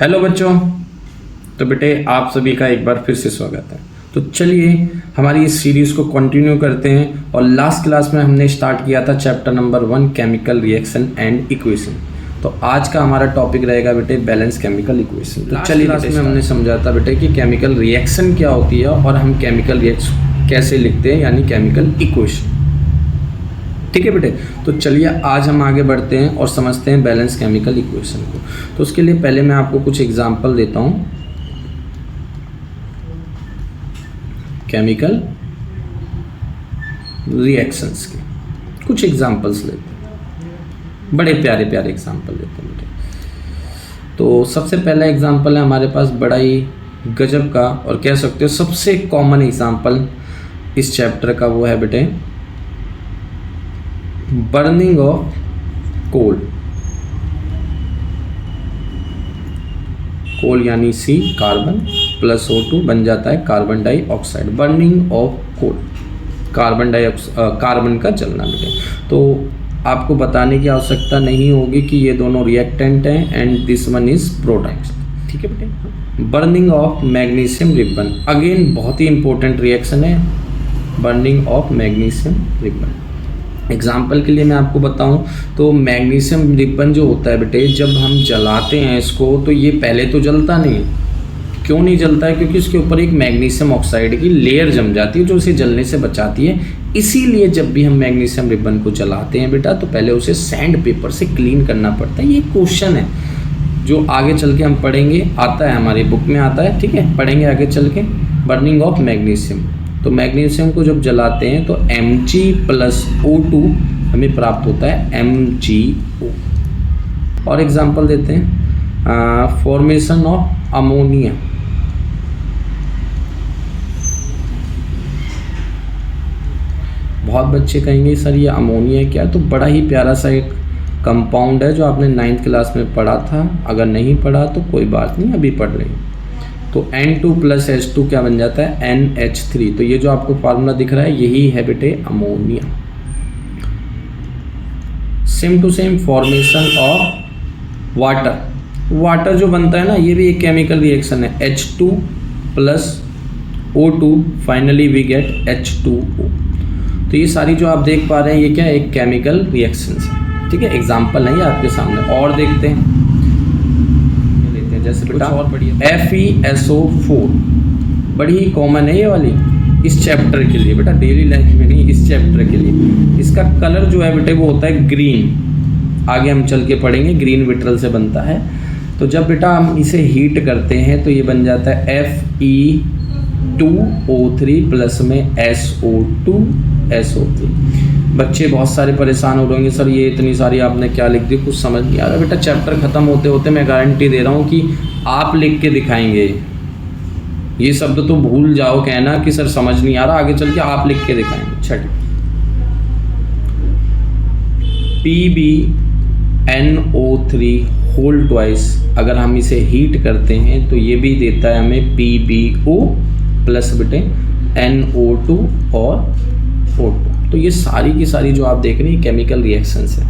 Hello बच्चों। तो बेटे आप सभी का एक बार फिर से स्वागत है। तो चलिए हमारी इस सीरीज़ को कंटिन्यू करते हैं। और लास्ट क्लास में हमने स्टार्ट किया था chapter number 1 chemical reaction and equation. तो आज का हमारा टॉपिक रहेगा बेटे बैलेंस केमिकल इक्वेशन। तो चलिए क्लास में हमने समझा था बेटे कि केमिकल रिएक्शन क्या होती है और हम केमिकल रिएक्शन कैसे लिखते हैं, यानी केमिकल इक्वेशन। ठीक है बेटे, तो चलिए आज हम आगे बढ़ते हैं और समझते हैं बैलेंस केमिकल इक्वेशन को। तो उसके लिए पहले मैं आपको कुछ एग्जांपल देता हूं केमिकल रिएक्शंस के। कुछ एग्जांपल्स लेते हैं, बड़े प्यारे प्यारे एग्जांपल लेते हैं बेटे। तो सबसे पहला एग्जांपल है हमारे पास बड़ा ही गजब का और कह सकते हो सबसे कॉमन एग्जांपल इस चैप्टर का, वो है बेटे बर्निंग ऑफ कोल। कोल यानी सी कार्बन प्लस O2 बन जाता है carbon dioxide. Burning of coal, carbon का जलना बेटे। तो आपको बताने की आवश्यकता नहीं होगी कि ये दोनों रिएक्टेंट हैं and this one is product. ठीक है बेटे। Burning of magnesium ribbon, again बहुत ही इंपॉर्टेंट रिएक्शन है burning of magnesium ribbon. Example के लिए मैं आपको बताऊं तो मैग्नीशियम रिबन जो होता है बेटे, जब हम जलाते हैं इसको तो ये पहले तो जलता नहीं है। क्यों नहीं जलता है? क्योंकि इसके ऊपर एक मैग्नीशियम ऑक्साइड की लेयर जम जाती है जो उसे जलने से बचाती है। इसीलिए जब भी हम मैग्नीशियम रिबन को जलाते हैं बेटा तो पहले उसे सैंड पेपर से क्लीन करना पड़ता है। ये क्वेश्चन है जो आगे चल के हम पढ़ेंगे, आता है हमारी बुक में आता है। ठीक है, पढ़ेंगे आगे चल के। बर्निंग ऑफ मैग्नीशियम, तो मैग्नीशियम को जब जलाते हैं तो Mg प्लस O2 हमें प्राप्त होता है MgO। और एग्जांपल देते हैं फॉर्मेशन ऑफ अमोनिया। बहुत बच्चे कहेंगे सर ये अमोनिया क्या है? तो बड़ा ही प्यारा सा एक कंपाउंड है जो आपने 9th क्लास में पढ़ा था। अगर नहीं पढ़ा तो कोई बात नहीं, अभी पढ़ लेंगे। तो N2 प्लस H2 क्या बन जाता है? NH3। तो ये जो आपको फार्मूला दिख रहा है यही है बेटे ammonia. Same to same formation of water. Water जो बनता है ना, ये भी एक केमिकल रिएक्शन है। H2 plus O2 finally we get H2O। तो ये सारी जो आप देख पा रहे हैं ये क्या है? एक केमिकल रिएक्शन है। ठीक है, एग्जाम्पल नहीं है आपके सामने। और देखते हैं, जैसे बेटा और बढ़िया FeSO4, बड़ी ही कॉमन है ये वाली इस चैप्टर के लिए बेटा, डेली लाइफ में नहीं, इस चैप्टर के लिए। इसका कलर जो है बेटे वो होता है ग्रीन। आगे हम चल के पढ़ेंगे, ग्रीन विट्रल से बनता है। तो जब बेटा हम इसे हीट करते हैं तो ये बन जाता है Fe2O3 प्लस में SO2SO3। बच्चे बहुत सारे परेशान हो रहे होंगे, सर ये इतनी सारी आपने क्या लिख दी, कुछ समझ नहीं आ रहा। बेटा चैप्टर ख़त्म होते होते मैं गारंटी दे रहा हूँ कि आप लिख के दिखाएंगे। ये शब्द तो भूल जाओ कहना कि सर समझ नहीं आ रहा, आगे चल के आप लिख के दिखाएंगे। छठ PbNO3 होल ट्वाइस, अगर हम इसे हीट करते हैं तो ये भी देता है हमें PbO प्लस बेटे NO2 और O2। तो ये सारी की सारी जो आप देख रहे हैं केमिकल रिएक्शंस है।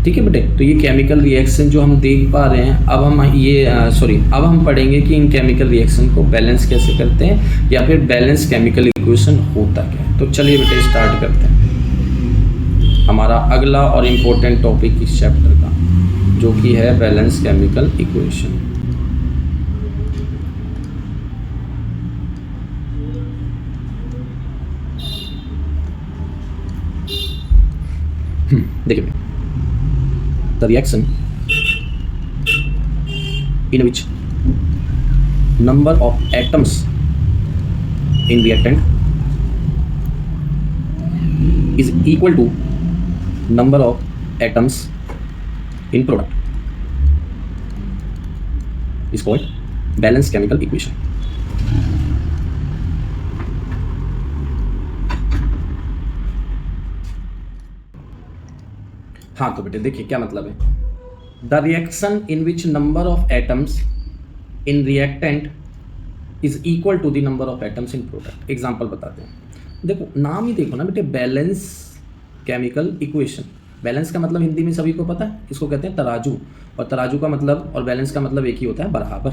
ठीक है बेटे, तो ये केमिकल रिएक्शन जो हम देख पा रहे हैं, अब हम पढ़ेंगे कि इन केमिकल रिएक्शन को बैलेंस कैसे करते हैं या फिर बैलेंस केमिकल इक्वेशन होता क्या है। तो चलिए बेटे स्टार्ट करते हैं हमारा अगला और इम्पोर्टेंट टॉपिक इस चैप्टर का, जो कि है बैलेंस केमिकल इक्वेशन। देखिए, the reaction in which number of atoms in reactant is equal to number of atoms in product is called balanced chemical equation. हाँ तो बेटे देखिए क्या मतलब है। The reaction in which number of atoms in reactant is equal to the number of atoms in product. Example बताते हैं। देखो नाम ही देखो ना बेटे, बैलेंस केमिकल इक्वेशन। बैलेंस का मतलब हिंदी में सभी को पता है, इसको कहते हैं तराजू, और तराजू का मतलब और बैलेंस का मतलब एक ही होता है, बराबर।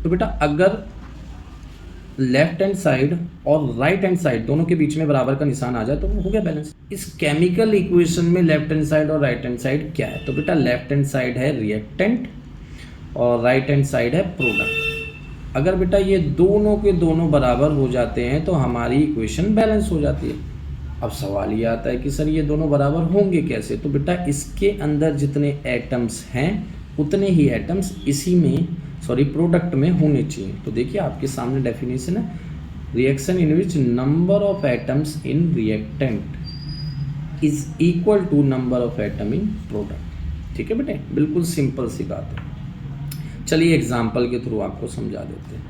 तो बेटा अगर लेफ्ट हैंड साइड और राइट हैंड साइड दोनों के बीच में बराबर का निशान आ जाए तो वो हो गया बैलेंस। इस केमिकल इक्वेशन में लेफ्ट हैंड साइड और राइट हैंड साइड क्या है? तो बेटा लेफ्ट हैंड साइड है रिएक्टेंट और राइट हैंड साइड है प्रोडक्ट। अगर बेटा ये दोनों के दोनों बराबर हो जाते हैं तो हमारी इक्वेशन बैलेंस हो जाती है। अब सवाल ये आता है कि सर ये दोनों बराबर होंगे कैसे? तो बेटा इसके अंदर जितने एटम्स हैं उतने ही एटम्स इसी में प्रोडक्ट में होने चाहिए। तो देखिए आपके सामने डेफिनेशन है, reaction in which number of atoms in reactant is equal to number of atom in product. ठीक है बेटे, बिल्कुल सिंपल सी बात है। चलिए एग्जाम्पल के थ्रू आपको समझा देते हैं।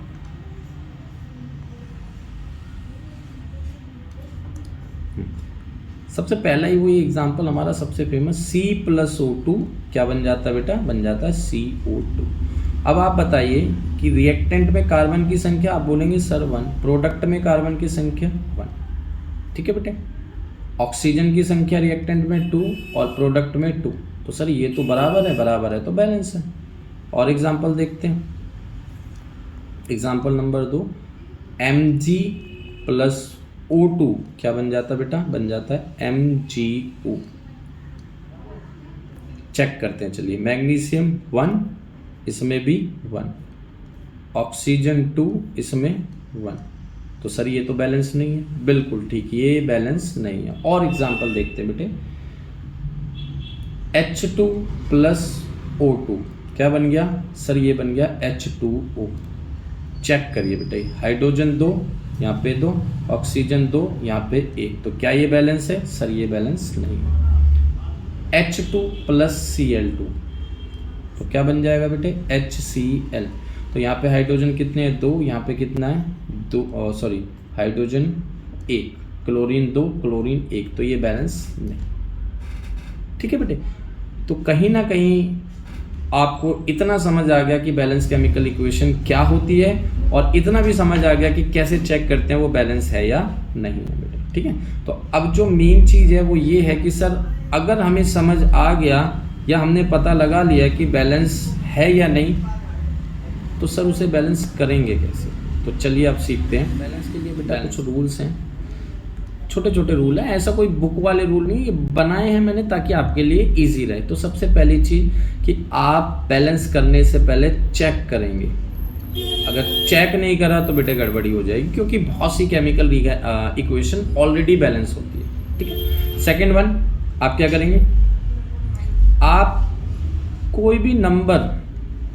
सबसे पहला ही वही एग्जाम्पल हमारा सबसे फेमस, C+O2 क्या बन जाता है बेटा? बन जाता है CO2। अब आप बताइए कि रिएक्टेंट में कार्बन की संख्या, आप बोलेंगे सर 1, प्रोडक्ट में कार्बन की संख्या 1। ठीक है बेटे, ऑक्सीजन की संख्या रिएक्टेंट में 2 और प्रोडक्ट में 2। तो सर ये तो बराबर है तो बैलेंस है। और एग्जाम्पल देखते हैं, एग्जाम्पल नंबर 2, Mg+O2 क्या बन जाता है बेटा? बन जाता है MgO। चेक करते हैं, चलिए। मैग्नीशियम 1, इसमें भी 1, ऑक्सीजन 2, इसमें 1। तो सर ये तो बैलेंस नहीं है। बिल्कुल ठीक, ये बैलेंस नहीं है। और एग्जाम्पल देखते हैं बेटे, H2+O2 क्या बन गया? सर ये बन गया H2O। चेक करिए बेटे, हाइड्रोजन 2 यहाँ पे 2, ऑक्सीजन 2 यहाँ पे 1। तो क्या ये बैलेंस है? सर ये बैलेंस नहीं है। H2+Cl2 तो क्या बन जाएगा बेटे? HCl। तो यहाँ पे हाइड्रोजन कितने हैं? 2, यहाँ पे कितना है? 2, हाइड्रोजन 1, क्लोरीन 2, क्लोरीन 1। तो ये बैलेंस नहीं। ठीक है बेटे, तो कहीं ना कहीं आपको इतना समझ आ गया कि बैलेंस केमिकल इक्वेशन क्या होती है, और इतना भी समझ आ गया कि कैसे चेक करते हैं वो बैलेंस है या नहीं है बेटे। ठीक है, तो अब जो मेन चीज़ है वो ये है कि सर अगर हमें समझ आ गया या हमने पता लगा लिया कि बैलेंस है या नहीं, तो सर उसे बैलेंस करेंगे कैसे? तो चलिए अब सीखते हैं। बैलेंस के लिए बेटा कुछ रूल्स हैं, छोटे छोटे रूल हैं, ऐसा कोई बुक वाले रूल नहीं, ये बनाए हैं मैंने ताकि आपके लिए इजी रहे। तो सबसे पहली चीज़ कि आप बैलेंस करने से पहले चेक करेंगे। अगर चेक नहीं करा तो बेटे गड़बड़ी हो जाएगी, क्योंकि बहुत सी केमिकल इक्वेशन ऑलरेडी बैलेंस होती है। ठीक है, सेकेंड वन, आप क्या करेंगे? आप कोई भी नंबर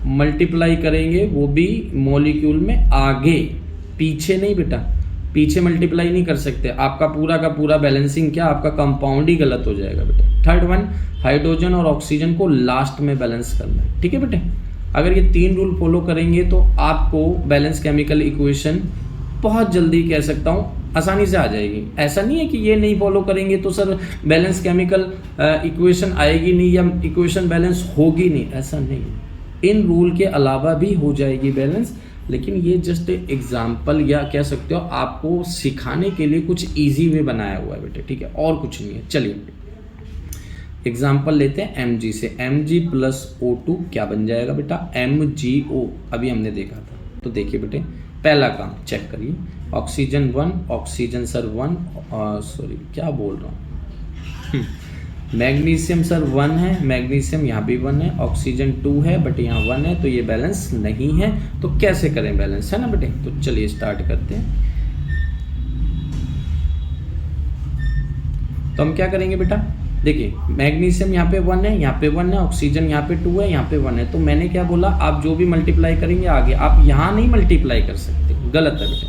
मल्टीप्लाई करेंगे, वो भी मॉलिक्यूल में आगे, पीछे नहीं बेटा, पीछे मल्टीप्लाई नहीं कर सकते। आपका पूरा का पूरा बैलेंसिंग क्या, आपका कंपाउंड ही गलत हो जाएगा बेटे। थर्ड वन, हाइड्रोजन और ऑक्सीजन को लास्ट में बैलेंस करना है। ठीक है बेटे, अगर ये 3 रूल फॉलो करेंगे तो आपको बैलेंस केमिकल इक्वेशन बहुत जल्दी, कह सकता हूँ आसानी से आ जाएगी। ऐसा नहीं है कि ये नहीं फॉलो करेंगे तो सर बैलेंस केमिकल इक्वेशन आएगी नहीं या इक्वेशन बैलेंस होगी नहीं, ऐसा नहीं। इन रूल के अलावा भी हो जाएगी बैलेंस, लेकिन ये जस्ट एग्जाम्पल या कह सकते हो आपको सिखाने के लिए कुछ इजी वे बनाया हुआ है बेटे। ठीक है, और कुछ नहीं है। चलिए एग्जाम्पल लेते हैं Mg से। Mg+O2 क्या बन जाएगा बेटा? MgO। अभी हमने देखा था। तो देखिए बेटे, पहला काम चेक करिए, ऑक्सीजन 1, ऑक्सीजन सर 1, क्या बोल रहा हूँ, मैग्नीशियम सर 1 है, मैग्नीशियम यहाँ भी 1 है, ऑक्सीजन 2 है बट यहाँ 1 है, तो ये बैलेंस नहीं है। तो कैसे करें बैलेंस, है ना बेटे? तो चलिए स्टार्ट करते हैं। तो हम क्या करेंगे बेटा, देखिए मैग्नीशियम यहाँ पे 1 है, यहाँ पे 1 है, ऑक्सीजन यहाँ पे 2 है, यहाँ पे 1 है। तो मैंने क्या बोला, आप जो भी मल्टीप्लाई करेंगे आगे, आप यहाँ नहीं मल्टीप्लाई कर सकते, गलत है बेटे।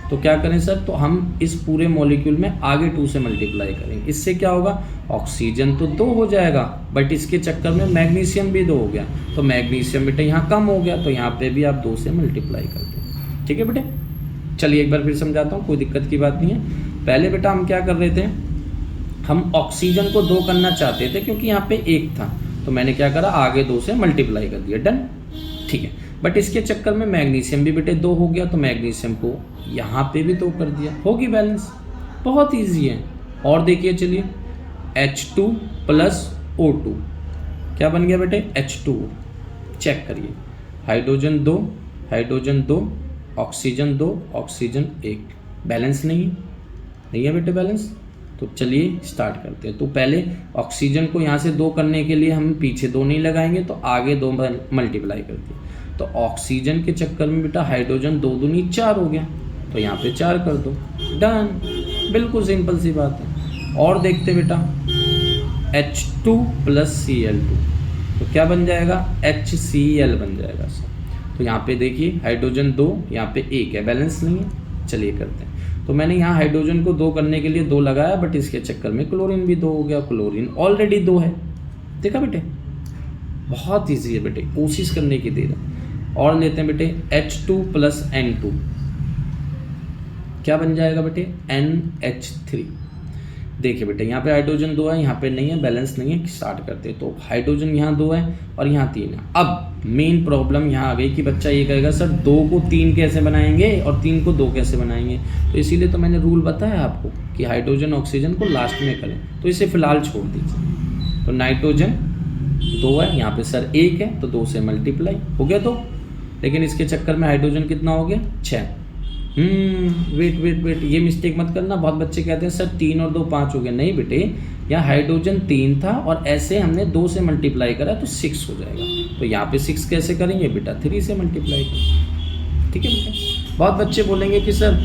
तो क्या करें सर, तो हम इस पूरे मॉलिक्यूल में आगे 2 से मल्टीप्लाई करेंगे। इससे क्या होगा, ऑक्सीजन तो 2 हो जाएगा, बट इसके चक्कर में मैग्नीशियम भी 2 हो गया। तो मैग्नीशियम बेटे यहाँ कम हो गया, तो यहाँ पे भी आप 2 से मल्टीप्लाई कर दें। ठीक है बेटे, चलिए एक बार फिर समझाता हूँ, कोई दिक्कत की बात नहीं है। पहले बेटा हम क्या कर रहे थे, हम ऑक्सीजन को 2 करना चाहते थे क्योंकि यहाँ पे 1 था, तो मैंने क्या करा, आगे 2 से मल्टीप्लाई कर दिया, डन। ठीक है, बट इसके चक्कर में मैग्नीशियम भी बेटे 2 हो गया, तो मैग्नीशियम को यहाँ पे भी 2 कर दिया, होगी बैलेंस। बहुत ईजी है। और देखिए चलिए, H2+ O2, क्या बन गया बेटे H2O। चेक करिए, hydrogen 2, hydrogen 2, oxygen 2, oxygen 1, balance नहीं है बेटे बैलेंस। तो चलिए स्टार्ट करते हैं। तो पहले ऑक्सीजन को यहाँ से 2 करने के लिए हम पीछे 2 नहीं लगाएंगे, तो आगे 2 मल्टीप्लाई करते हैं। तो ऑक्सीजन के चक्कर में बेटा हाइड्रोजन 2 दूनी 4 हो गया, तो यहाँ पे 4 कर दो, डन। बिल्कुल सिंपल सी बात है। और देखते बेटा H2 प्लस Cl2, तो क्या बन जाएगा HCl बन जाएगा सर। तो यहाँ पे देखिए हाइड्रोजन 2, यहाँ पे 1 है, बैलेंस नहीं है। चलिए करते हैं। तो मैंने यहाँ हाइड्रोजन को 2 करने के लिए 2 लगाया, बट इसके चक्कर में क्लोरीन भी 2 हो गया, क्लोरीन ऑलरेडी 2 है। देखा बेटे, बहुत ईजी है बेटे, कोशिश करने की देर है। और लेते हैं बेटे H2 प्लस N2, क्या बन जाएगा बेटे NH3। देखिए बेटे यहाँ पे हाइड्रोजन 2 है, यहाँ पे नहीं है, बैलेंस नहीं है। स्टार्ट करते हैं। तो हाइड्रोजन यहाँ 2 है और यहाँ 3 है। अब मेन प्रॉब्लम यहाँ आ गई कि बच्चा ये कहेगा सर 2 को 3 कैसे बनाएंगे और 3 को 2 कैसे बनाएंगे। तो इसीलिए तो मैंने रूल बताया आपको कि हाइड्रोजन ऑक्सीजन को लास्ट में करें, तो इसे फिलहाल छोड़ दीजिए। तो नाइट्रोजन 2 है, यहाँ पे सर 1 है, तो 2 से मल्टीप्लाई हो गया 2, लेकिन इसके चक्कर में हाइड्रोजन कितना हो गया 6। वेट, ये मिस्टेक मत करना। बहुत बच्चे कहते हैं सर 3 और 2 5 हो गया। नहीं बेटे, यहाँ हाइड्रोजन 3 था और ऐसे हमने 2 से मल्टीप्लाई करा तो 6 हो जाएगा। तो यहाँ पे 6 कैसे करेंगे बेटा, 3 से मल्टीप्लाई करेंगे। ठीक है बेटा। बहुत बच्चे बोलेंगे कि सर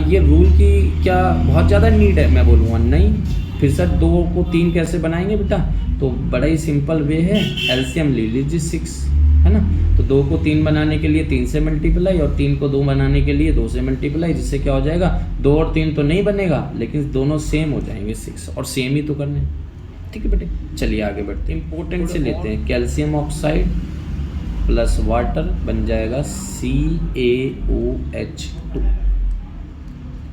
ये रूल की क्या बहुत ज़्यादा नीड है। मैं बोलूँगा नहीं, फिर सर 2 को 3 कैसे बनाएंगे बेटा। तो बड़ा ही सिंपल वे है, एलसीएम ले लीजिए 6, है ना। तो 2 को 3 बनाने के लिए 3 से मल्टीप्लाई और 3 को 2 बनाने के लिए 2 से मल्टीप्लाई, जिससे क्या हो जाएगा 2 और 3 तो नहीं बनेगा, लेकिन दोनों सेम हो जाएंगे 6, और सेम ही तो करने। ठीक है बेटे, चलिए आगे बढ़ते हैं। इंपॉर्टेंट से लेते हैं, कैल्शियम ऑक्साइड प्लस वाटर बन जाएगा CaOH2।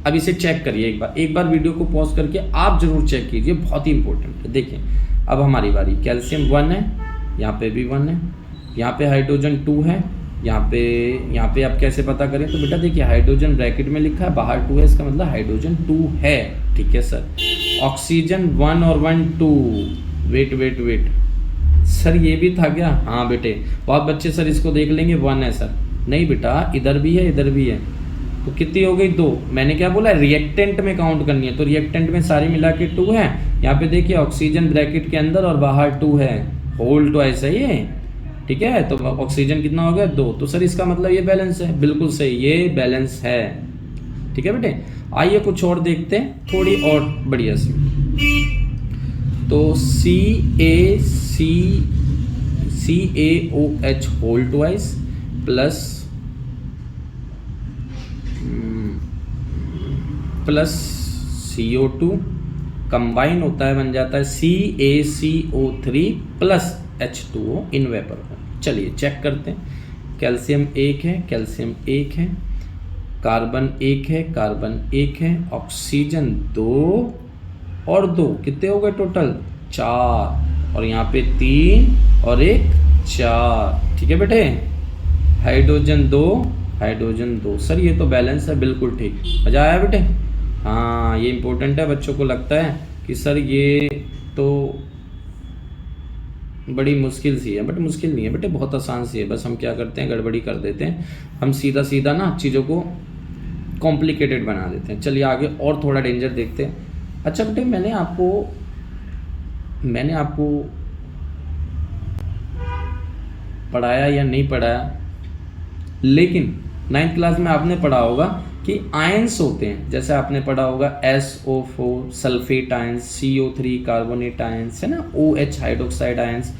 अब इसे चेक करिए एक बार वीडियो को पॉज करके आप जरूर चेक कीजिए, बहुत ही इंपॉर्टेंट है। देखिए अब हमारी बारी, कैल्शियम 1 है, यहाँ पे भी 1 है, यहाँ पे हाइड्रोजन 2 है, यहाँ पे आप कैसे पता करें। तो बेटा देखिए हाइड्रोजन ब्रैकेट में लिखा है, बाहर 2 है, इसका मतलब हाइड्रोजन 2 है। ठीक है सर। ऑक्सीजन 1 और 1 2, वेट सर ये भी था क्या। हाँ बेटे, बहुत बच्चे सर इसको देख लेंगे 1 है सर। नहीं बेटा, इधर भी है इधर भी है, तो कितनी हो गई 2। मैंने क्या बोला, रिएक्टेंट में काउंट करनी है, तो रिएक्टेंट में सारी मिला के 2 है। यहाँ पे देखिए ऑक्सीजन ब्रैकेट के अंदर और बाहर 2 है, होल तो ऐसा ही है। ठीक है, तो ऑक्सीजन कितना हो गया 2, तो सर इसका मतलब ये बैलेंस है। बिल्कुल सही, ये बैलेंस है। ठीक है बेटे, आइए कुछ और देखते हैं, थोड़ी और बढ़िया सी। तो CaOH whole twice plus CO2 combine होता है, बन जाता है CaCO3 plus H2O in vapour form. चलिए चेक करते हैं। कैल्शियम 1 है, कैल्शियम 1 है, कार्बन 1 है, कार्बन 1 है, ऑक्सीजन 2 और 2, कितने हो गए टोटल 4, और यहाँ पे 3 और 1 4। ठीक है बेटे, हाइड्रोजन 2, हाइड्रोजन 2। सर ये तो बैलेंस है, बिल्कुल ठीक, मजा आया बेटे। हाँ ये इंपॉर्टेंट है, बच्चों को लगता है कि सर ये तो बड़ी मुश्किल सी है, बट मुश्किल नहीं है बेटे, बहुत आसान सी है। बस हम क्या करते हैं, गड़बड़ी कर देते हैं, हम सीधा ना चीज़ों को कॉम्प्लिकेटेड बना देते हैं। चलिए आगे और थोड़ा डेंजर देखते हैं। अच्छा बेटे, मैंने आपको पढ़ाया या नहीं पढ़ाया, लेकिन 9th क्लास में आपने पढ़ा होगा कि आयंस होते हैं। जैसे आपने पढ़ा होगा SO4 sulphate ions, CO3 carbonate ions, है ना, OH hydroxide ions,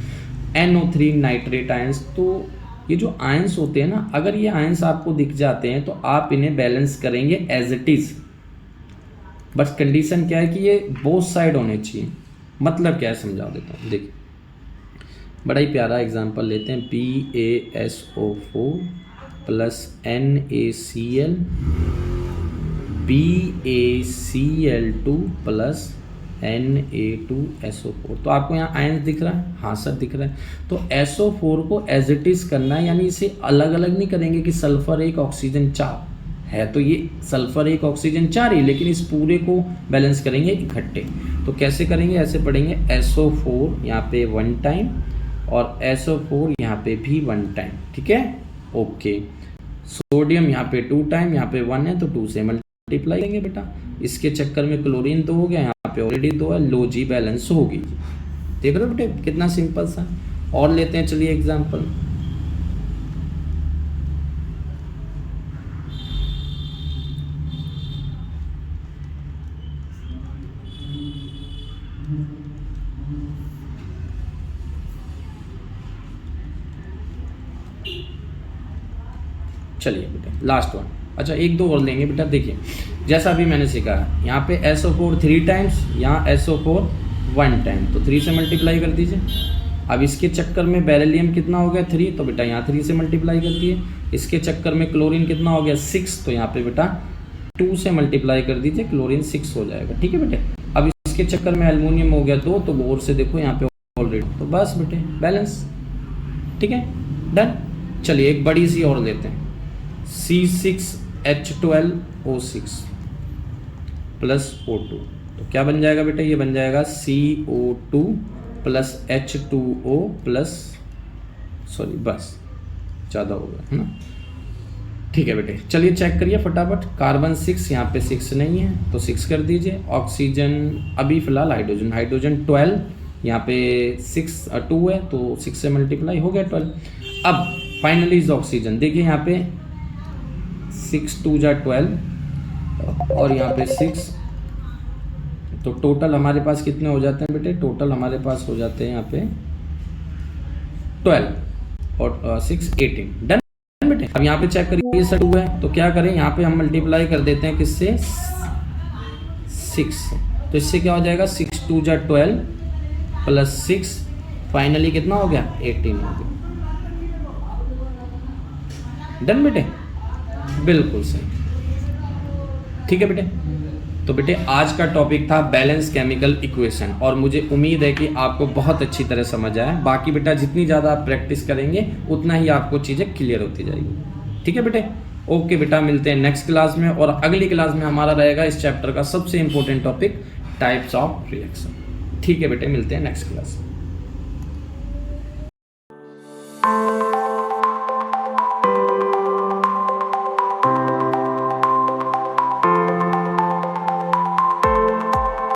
NO3 nitrate ions. तो ये जो आयंस होते हैं ना, अगर ये आयंस आपको दिख जाते हैं तो आप इन्हें बैलेंस करेंगे एज इट इज। बस कंडीशन क्या है कि ये बोथ साइड होने चाहिए। मतलब क्या है समझा देता हूँ। देखिए बड़ा ही प्यारा एग्जांपल लेते हैं, BaSO4 plus NaCl BaCl2 plus Na2SO4। तो आपको यहाँ आयंस दिख रहा है, हाँ सर दिख रहा है। तो SO4 को एज इट इज करना है, यानी इसे अलग अलग नहीं करेंगे कि सल्फर 1 ऑक्सीजन 4 है, तो ये सल्फर 1 ऑक्सीजन 4 ही, लेकिन इस पूरे को बैलेंस करेंगे इकट्ठे। तो कैसे करेंगे, ऐसे पढ़ेंगे SO4 यहाँ पे 1 टाइम और SO4 यहाँ पे भी 1 टाइम, ठीक है। ओके, सोडियम यहाँ पे 2 टाइम, यहाँ पे 1 है तो 2 से मल्टीप्लाई करेंगे बेटा। इसके चक्कर में क्लोरीन 2 हो गया, यहाँ पे ऑलरेडी 2 है, लो जी बैलेंस होगी। देख रहे हो बेटे कितना सिंपल सा। और लेते हैं चलिए एग्जाम्पल। चलिए बेटा लास्ट वन। अच्छा एक दो और लेंगे बेटा। देखिए जैसा अभी मैंने सिखाया, यहाँ पे SO4 3 टाइम्स, यहाँ SO4 1 टाइम, तो 3 से मल्टीप्लाई कर दीजिए। अब इसके चक्कर में बेरिलियम कितना हो गया 3, तो बेटा यहाँ 3 से मल्टीप्लाई कर दिए। इसके चक्कर में क्लोरीन कितना हो गया 6, तो यहाँ पे बेटा 2 से मल्टीप्लाई कर दीजिए, क्लोरीन 6 हो जाएगा, ठीक है बेटे। अब इसके चक्कर में एल्युमिनियम हो गया 2, तो गौर से देखो यहाँ पे ऑलरेडी, तो बस बेटे बैलेंस, ठीक है डन। चलिए एक बड़ी सी और लेते हैं, C6H12O6 प्लस O2, तो क्या बन जाएगा बेटा, ये बन जाएगा CO2 plus H2O plus, sorry बस ज़्यादा हो गया है ना, ठीक है बेटे। चलिए चेक करिए फटाफट। कार्बन 6, यहाँ पे 6 नहीं है तो 6 कर दीजिए। ऑक्सीजन अभी फिलहाल हाइड्रोजन 12, यहाँ पे 2 है तो 6 से मल्टीप्लाई हो गया 12। अब फाइनली इज ऑक्सीजन, देखिए यहाँ पे 6 2 जा 12 और यहाँ पे 6, तो टोटल हमारे पास कितने हो जाते हैं बेटे, टोटल हमारे पास हो जाते हैं यहाँ पे 12 और 6 18, डन बेटे। अब यहाँ पे चेक करिए 2 है तो क्या करें, यहाँ पे हम मल्टीप्लाई कर देते हैं किससे 6, तो इससे क्या हो जाएगा 6 2 जा 12 प्लस 6, फाइनली कितना हो गया 18 हो गया, डन बेटे, बिल्कुल सही, ठीक है बेटे। तो बेटे आज का टॉपिक था बैलेंस केमिकल इक्वेशन, और मुझे उम्मीद है कि आपको बहुत अच्छी तरह समझ आया। बाकी बेटा जितनी ज़्यादा आप प्रैक्टिस करेंगे उतना ही आपको चीज़ें क्लियर होती जाएगी, ठीक है बेटे। ओके बेटा, मिलते हैं नेक्स्ट क्लास में, और अगली क्लास में हमारा रहेगा इस चैप्टर का सबसे important topic types of reaction, ठीक है बेटे, मिलते हैं नेक्स्ट क्लास में।